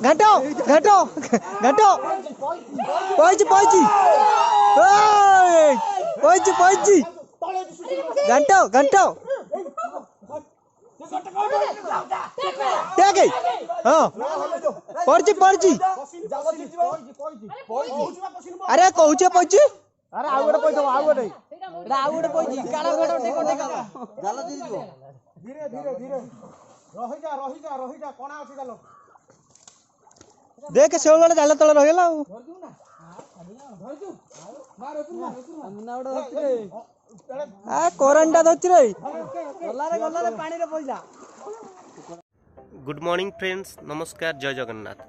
घाटो घाटो घाटो पहुंची पहुंची पहुंची पहुंची घंटो घंटो क्या गई हाँ पहुंची पहुंची अरे कौचे पहुंची अरे आउ गोटे पहुंच आउ गोटे पहुंची काला गोटे टेको टेका जाल दे दियो धीरे धीरे धीरे रही जा कोना अछि जाल देख से वाला जाल तले रहिला आ कोरंडा धरती रे गल्ला रे पानी रे पइला। गुड मॉर्निंग फ्रेंड्स, नमस्कार, जय जगन्नाथ।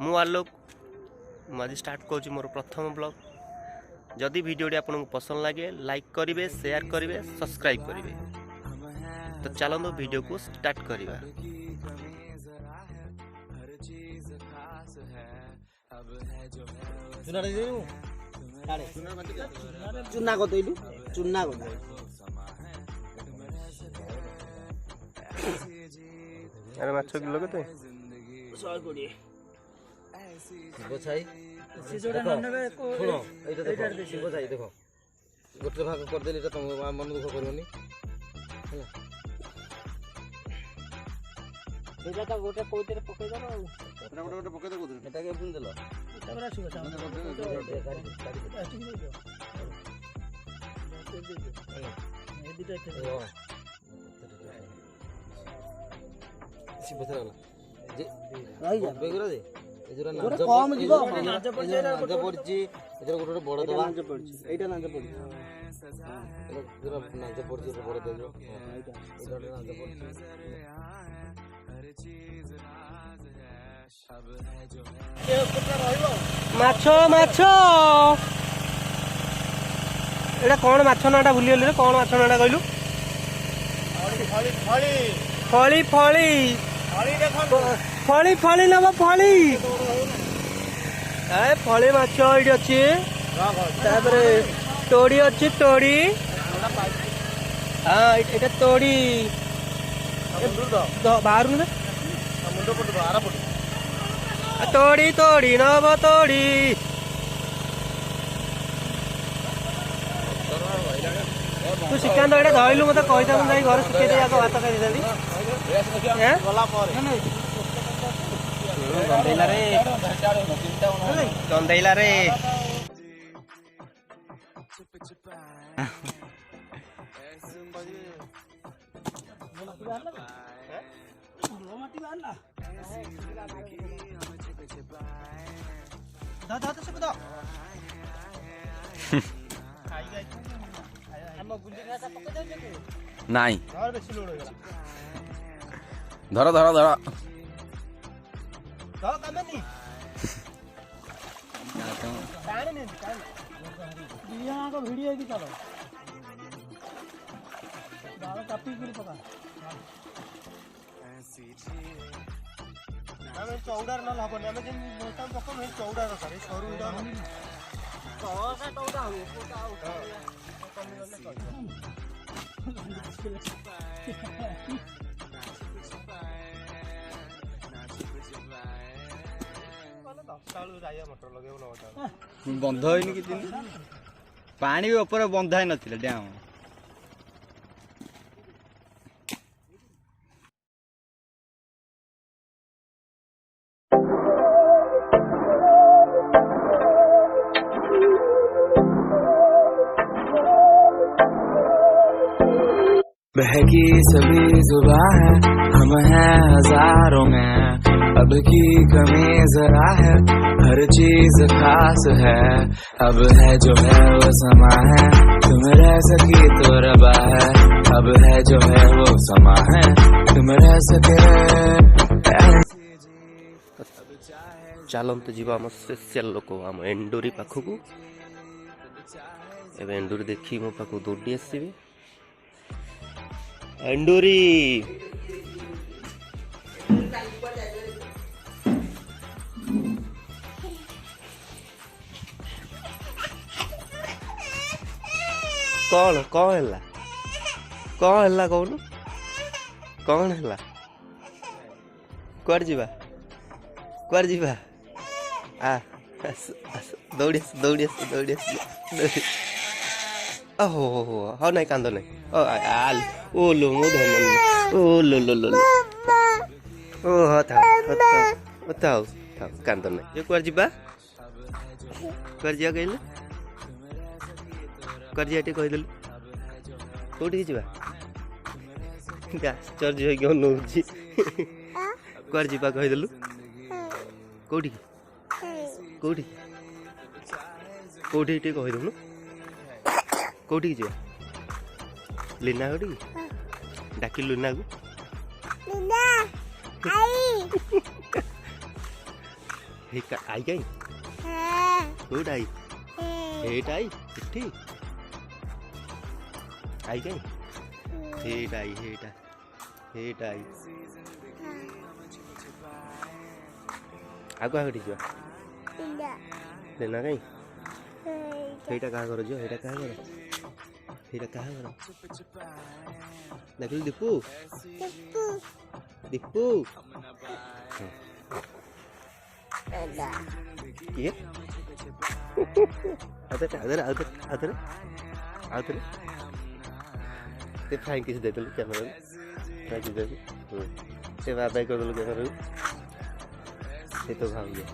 मु आलोक आज स्टार्ट करूँ मोर प्रथम ब्लॉग। जदि वीडियोटी आपको पसंद लगे लाइक करेंगे, शेयर करेंगे, सब्सक्राइब करेंगे। तो चलो वीडियो को स्टार्ट करिबा। चुना को देलु चुना को अरे माछ किलो केते 120 बछाई से जोडा ननबे को सुनो एटा देखो शिव बछाई देखो गोटे भाग कर देली त तुम मन दुख करबनी हैला एटा तो गोटे कोइते पकई दलो एटा गोटे पकई दे कोदे एटा के पुन देलो एटा बरा शिव सा शिव बछाई जे रही जा बेगरा दे एजरा नाज कम जीवो नाज पड़ची एजरा गोटे बड़ दबा नाज पड़ची एटा नाज पड़ची एजरा नाज पड़ची बड़ दे जो एजरा नाज पड़ची माछ माछ एटा कौन माछ नाटा भूली गली रे? कौन माछ नाटा कहलु? फली फली फली फली नब फली ए फली माछ एठी अछि। तापरे तोड़ी अछि तोड़ी हां एटा तोड़ी बाहर ने मुंडो पट आरा पट तोड़ी तोड़ी नब तोड़ी तू श्रीकांत एटा धइलु मते कहिता मैं घर सुखे दे आको भात खाइ देली गला पर गंधैला रे गंधैला रे नहीं धर धर धर वीडियो की चलो कापी पका चौडार ना हबनी आम पकड़ चौडार सरू बंध होइनी किछि पानी भी ऊपर बंधा ही नथिले डैम बहकी सभी जुबां है हम हैं हजारों में अब की कमी जरा है हर चीज खास है अब है जो है वो समा है तुम रह सकी तो रबा है अब है जो है वो समा है तुम रह सके चलते जीवा आम स्पेशल लोक आम एंडोरी पाखक एवं एंडोरी देखी मो पाख दौड़ी आसवे एंडोरी कौन कौन है कौन है कौन कौन है कौन जीवा कुआर जीवा आ दौड़ी दौड़ी दौड़ी दौड़ी ओहो हो हाँ नहीं कांद नहीं आल ओ लो मो धन ओ लो लो लो ओ हाँ था थाओ कांद नहीं ये कुआर जीवा कुआर जीवा कहले कुआर जीवा टे कहीदेलु कौटी जीवा आश्चर्य होगी नौची कुआर जीवा कहीदेलु कौटी कौटी कौटी टे कहीदेलु कौटी जीवा लीना कौटी डाक लुना को आई कहीं कौट आई हेट आई इठी आई कहीं हेट आई हेट आई आगो आगे जा लेना कहीं हेटा कहाँ करो जो हेटा कहाँ करो हेटा कहाँ करो देखिल दीपू दीपू ये आदर आदर आदर आदर आदर ते फाइन किसी दे दो कैमरा फाइन किसी दे दो ते बाय कर दो कैमरा ये तो भाग गया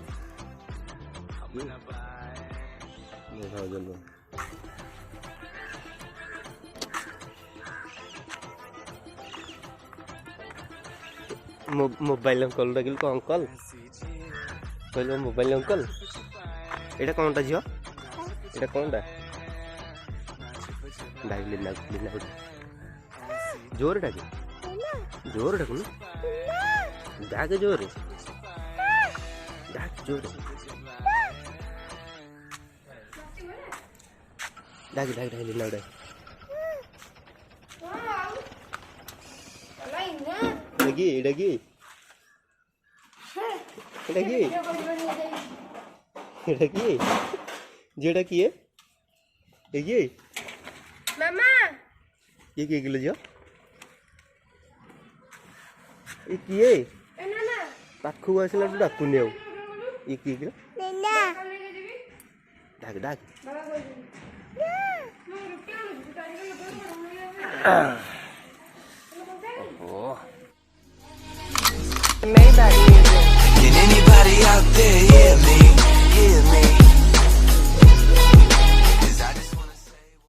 ये भाग गया मोबाइल कॉल लगिल को अंकल कहलो मोबाइल अंकल एटा कोनटा झियो एटा कोनटा डाक लेना लेना जोर डाके जोर डाक ना डाके जोर डाक जोर डाके डाके डाके लेना डाके डगी डगी डगी डगी जेड़ा की है ये मामा ये किलो जो ये किए पाखु आसला डाकुनी आउ ये किलो डाक डाक Can anybody out there hear me?